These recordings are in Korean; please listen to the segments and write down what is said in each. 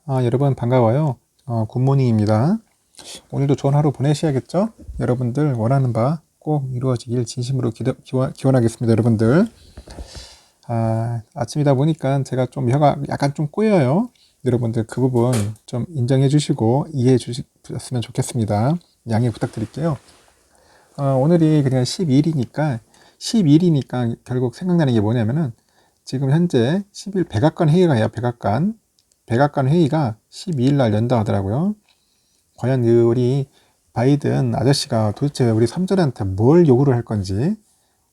여러분 반가워요. 굿모닝입니다. 오늘도 좋은 하루 보내셔야겠죠? 여러분들 원하는 바 꼭 이루어지길 진심으로 기원하겠습니다, 여러분들. 아침이다 보니까 제가 좀 혀가 약간 좀 꼬여요. 여러분들 그 부분 좀 인정해 주시고 이해해 주셨으면 좋겠습니다. 양해 부탁드릴게요. 오늘이 그냥 12일이니까 결국 생각나는 게 뭐냐면은 지금 현재 10일 백악관 회의가 해요. 백악관 회의가 12일 날 연다 하더라고요. 과연 우리 바이든 아저씨가 도대체 우리 삼전한테 뭘 요구를 할 건지,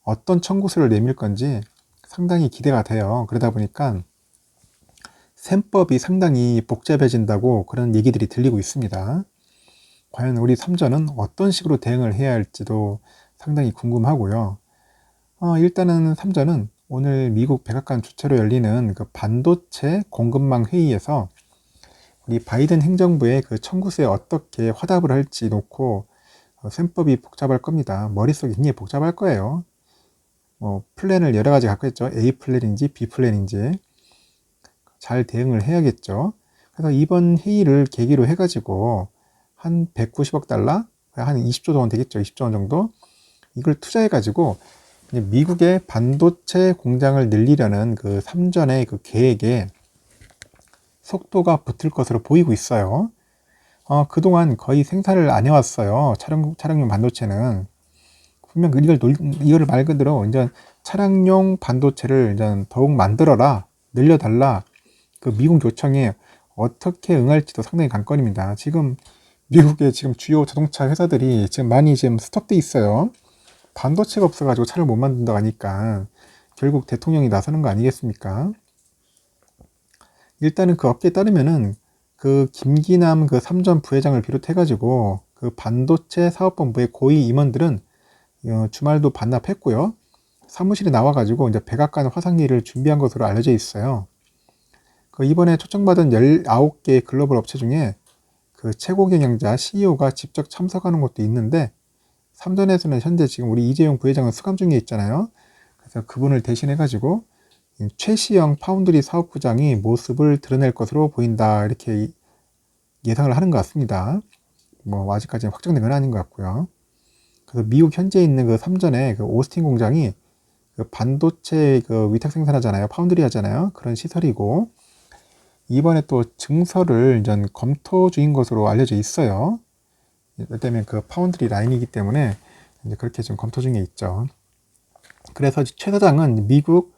어떤 청구서를 내밀 건지 상당히 기대가 돼요. 그러다 보니까 셈법이 상당히 복잡해진다고 그런 얘기들이 들리고 있습니다. 과연 우리 삼전은 어떤 식으로 대응을 해야 할지도 상당히 궁금하고요. 일단은 삼전은 오늘 미국 백악관 주최로 열리는 그 반도체 공급망 회의에서 우리 바이든 행정부의 그 청구서에 어떻게 화답을 할지 놓고 셈법이 복잡할 겁니다. 머릿속이 굉장히 복잡할 거예요. 플랜을 여러 가지 갖고 있죠. A 플랜인지 B 플랜인지 잘 대응을 해야겠죠. 그래서 이번 회의를 계기로 해가지고 한 190억 달러, 한 20조 원 되겠죠. 20조 원 정도 이걸 투자해가지고 미국의 반도체 공장을 늘리려는 그 삼전의 그 계획에 속도가 붙을 것으로 보이고 있어요. 그동안 거의 생산을 안 해왔어요. 차량용 반도체는. 분명 이걸 말 그대로 이제 차량용 반도체를 이제 더욱 만들어라, 늘려달라. 그 미국 요청에 어떻게 응할지도 상당히 관건입니다. 지금 미국의 지금 주요 자동차 회사들이 지금 많이 지금 스톱돼 있어요. 반도체가 없어가지고 차를 못 만든다고 하니까 결국 대통령이 나서는 거 아니겠습니까? 일단은 그 업계에 따르면은 그 김기남 그 삼전 부회장을 비롯해가지고 그 반도체 사업본부의 고위 임원들은 주말도 반납했고요. 사무실에 나와가지고 이제 백악관 화상회의를 준비한 것으로 알려져 있어요. 그 이번에 초청받은 19개 글로벌 업체 중에 그 최고 경영자 CEO가 직접 참석하는 것도 있는데 삼전에서는 현재 지금 우리 이재용 부회장은 수감 중에 있잖아요. 그래서 그분을 대신해가지고 최시영 파운드리 사업부장이 모습을 드러낼 것으로 보인다 이렇게 예상을 하는 것 같습니다. 아직까지는 확정된 건 아닌 것 같고요. 그래서 미국 현재 있는 그 삼전의 그 오스틴 공장이 그 반도체 그 위탁 생산하잖아요. 파운드리 하잖아요. 그런 시설이고 이번에 또 증설을 이제 검토 중인 것으로 알려져 있어요. 왜냐면 그 파운드리 라인이기 때문에 이제 그렇게 좀 검토 중에 있죠. 그래서 최 사장은 미국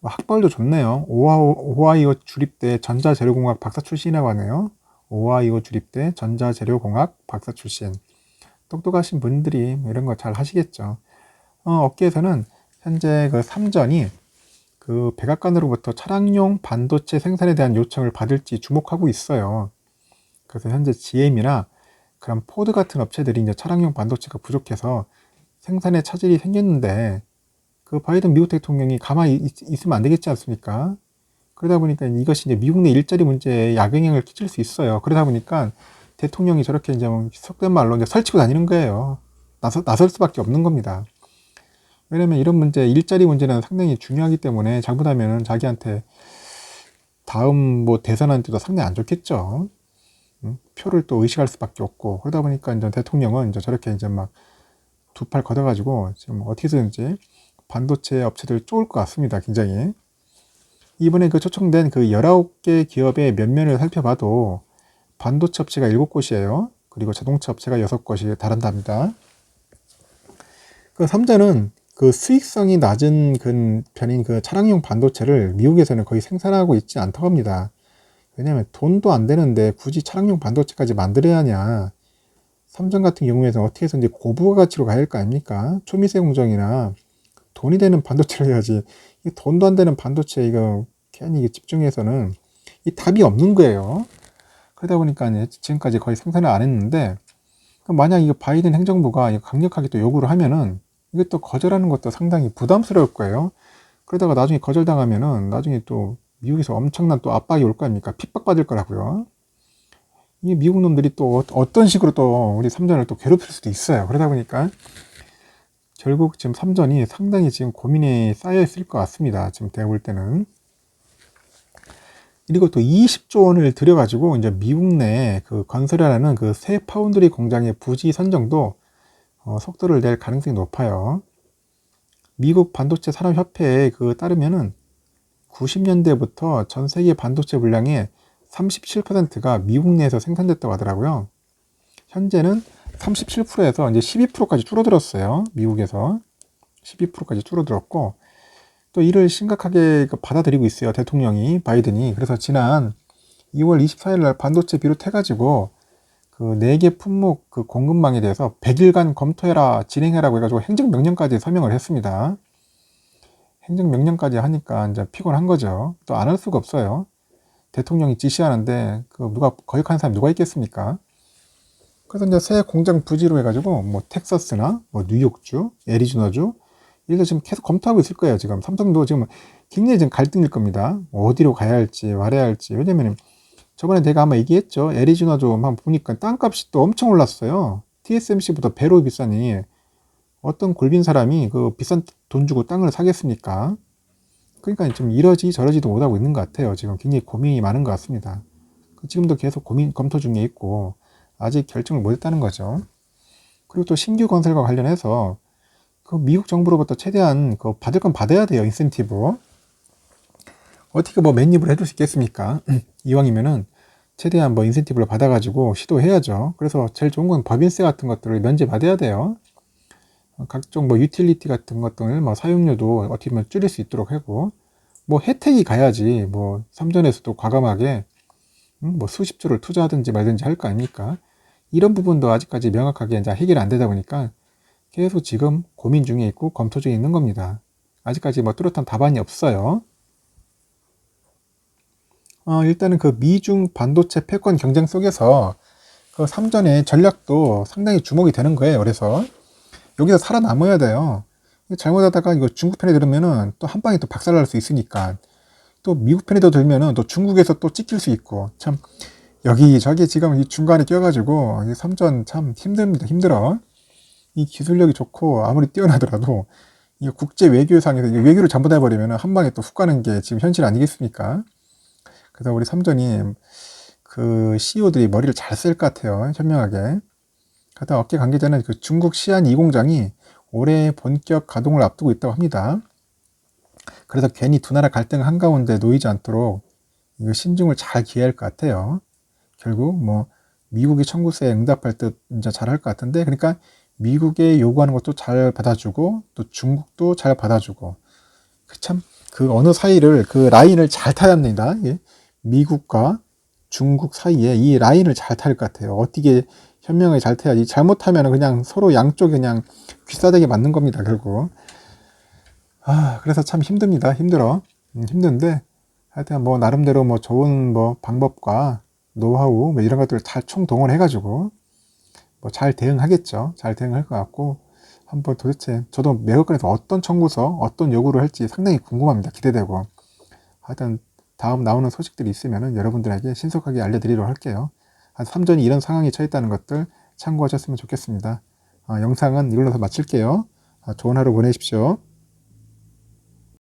학벌도 좋네요. 오하이오 주립대 전자재료공학 박사 출신이라고 하네요. 오하이오 주립대 전자재료공학 박사 출신. 똑똑하신 분들이 이런 거 잘 하시겠죠. 업계에서는 현재 그 삼전이 그 백악관으로부터 차량용 반도체 생산에 대한 요청을 받을지 주목하고 있어요. 그래서 현재 GM이나 그런 포드 같은 업체들이 이제 차량용 반도체가 부족해서 생산에 차질이 생겼는데 그 바이든 미국 대통령이 가만히 있으면 안 되겠지 않습니까? 그러다 보니까 이것이 이제 미국 내 일자리 문제에 악영향을 끼칠 수 있어요. 그러다 보니까 대통령이 저렇게 이제 속된 말로 이제 설치고 다니는 거예요. 나설 수밖에 없는 겁니다. 왜냐면 이런 문제, 일자리 문제는 상당히 중요하기 때문에 잘못하면 자기한테 다음 대선한테도 상당히 안 좋겠죠. 표를 또 의식할 수밖에 없고 그러다 보니까 이제 대통령은 이제 저렇게 이제 막 두 팔 걷어가지고 지금 어떻게든지 반도체 업체들 쪼을 것 같습니다. 굉장히. 이번에 그 초청된 그 19개 기업의 면면을 살펴봐도 반도체 업체가 7곳이에요. 그리고 자동차 업체가 6곳이 다른답니다. 그 삼자는 그 수익성이 낮은 그 편인 그 차량용 반도체를 미국에서는 거의 생산하고 있지 않다고 합니다. 왜냐면 돈도 안 되는데 굳이 차량용 반도체까지 만들어야 하냐. 삼전 같은 경우에는 어떻게 해서든지 고부가 가치로 가야 할 거 아닙니까? 초미세 공정이나 돈이 되는 반도체를 해야지. 이 돈도 안 되는 반도체 이거 괜히 집중해서는 이 답이 없는 거예요. 그러다 보니까 지금까지 거의 생산을 안 했는데 만약 이거 바이든 행정부가 강력하게 또 요구를 하면은 이것도 거절하는 것도 상당히 부담스러울 거예요. 그러다가 나중에 거절당하면은 나중에 또 미국에서 엄청난 또 압박이 올 거 아닙니까? 핍박받을 거라고요. 이 미국 놈들이 또 어떤 식으로 또 우리 삼전을 또 괴롭힐 수도 있어요. 그러다 보니까 결국 지금 삼전이 상당히 지금 고민이 쌓여 있을 것 같습니다. 지금 제가 볼 때는. 그리고 또 20조 원을 들여가지고 이제 미국 내에 그 건설하라는 그 새 파운드리 공장의 부지 선정도 속도를 낼 가능성이 높아요. 미국 반도체 산업협회에 그 따르면은 90년대부터 전 세계 반도체 물량의 37%가 미국 내에서 생산됐다고 하더라고요. 현재는 37%에서 이제 12%까지 줄어들었어요. 미국에서 12%까지 줄어들었고, 또 이를 심각하게 받아들이고 있어요. 대통령이, 바이든이. 그래서 지난 2월 24일 날 반도체 비롯해가지고 그 4개 품목 그 공급망에 대해서 100일간 검토해라, 진행해라고 해가지고 행정명령까지 서명을 했습니다. 행정명령까지 하니까 이제 피곤한 거죠. 또 안 할 수가 없어요. 대통령이 지시하는데 그 누가 거역하는 사람이 누가 있겠습니까? 그래서 이제 새 공장 부지로 해가지고 뭐 텍사스나 뭐 뉴욕주, 애리조나주 이래서 지금 계속 검토하고 있을 거예요. 지금 삼성도 지금 굉장히 지금 갈등일 겁니다. 어디로 가야 할지 말아야 할지. 왜냐면 저번에 내가 아마 얘기했죠. 애리조나주 한번 보니까 땅값이 또 엄청 올랐어요. TSMC보다 배로 비싸니 어떤 골빈 사람이 그 비싼 돈 주고 땅을 사겠습니까? 그러니까 좀 이러지 저러지도 못하고 있는 것 같아요. 지금 굉장히 고민이 많은 것 같습니다. 지금도 계속 검토 중에 있고 아직 결정을 못했다는 거죠. 그리고 또 신규 건설과 관련해서 그 미국 정부로부터 최대한 그 받을 건 받아야 돼요. 인센티브. 어떻게 뭐 맨입을 해줄 수 있겠습니까? 이왕이면은 최대한 뭐 인센티브를 받아가지고 시도해야죠. 그래서 제일 좋은 건 법인세 같은 것들을 면제받아야 돼요. 각종 뭐 유틸리티 같은 것들 뭐 사용료도 어떻게 보면 줄일 수 있도록 하고 뭐 혜택이 가야지 뭐 삼전에서도 과감하게 뭐 수십조를 투자하든지 말든지 할 거 아닙니까? 이런 부분도 아직까지 명확하게 이제 해결이 안 되다 보니까 계속 지금 고민 중에 있고 검토 중에 있는 겁니다. 아직까지 뭐 뚜렷한 답안이 없어요. 일단은 그 미중 반도체 패권 경쟁 속에서 그 삼전의 전략도 상당히 주목이 되는 거예요. 그래서 여기서 살아남아야 돼요. 잘못하다가 이거 중국 편에 들으면은 또 한 방에 또 박살날 수 있으니까 또 미국 편에 더 들면은 또 중국에서 또 찍힐 수 있고 참 여기저기 지금 이 중간에 껴가지고 이 삼전 참 힘듭니다. 힘들어. 이 기술력이 좋고 아무리 뛰어나더라도 이 국제 외교상에서 외교를 잘못해버리면 한 방에 또 훅 가는 게 지금 현실 아니겠습니까? 그래서 우리 삼전이 그 CEO들이 머리를 잘 쓸 것 같아요. 현명하게. 하여튼 업계 관계자는 그 중국 시안 2공장이 올해 본격 가동을 앞두고 있다고 합니다. 그래서 괜히 두 나라 갈등 한가운데 놓이지 않도록 이거 신중을 잘 기해야 할 것 같아요. 결국 뭐 미국이 청구서에 응답할 듯 이제 잘할 것 같은데 그러니까 미국의 요구하는 것도 잘 받아주고 또 중국도 잘 받아주고 참 그 어느 사이를 그 라인을 잘 타야 합니다. 예. 미국과 중국 사이에 이 라인을 잘 탈 것 같아요. 어떻게 현명하게 잘 타야지 잘못하면 그냥 서로 양쪽에 그냥 귀싸대기 맞는 겁니다. 결국 그래서 참 힘듭니다. 힘들어. 힘든데 하여튼 뭐 나름대로 뭐 좋은 뭐 방법과 노하우 뭐 이런 것들을 잘 총동원해 가지고 뭐 잘 대응하겠죠. 잘 대응할 것 같고 한번 도대체 저도 매국간에서 어떤 청구서 어떤 요구를 할지 상당히 궁금합니다. 기대되고 하여튼 다음 나오는 소식들이 있으면 여러분들에게 신속하게 알려드리도록 할게요. 한 3전이 이런 상황에 처했다는 것들 참고하셨으면 좋겠습니다. 영상은 이걸로 마칠게요. 좋은 하루 보내십시오.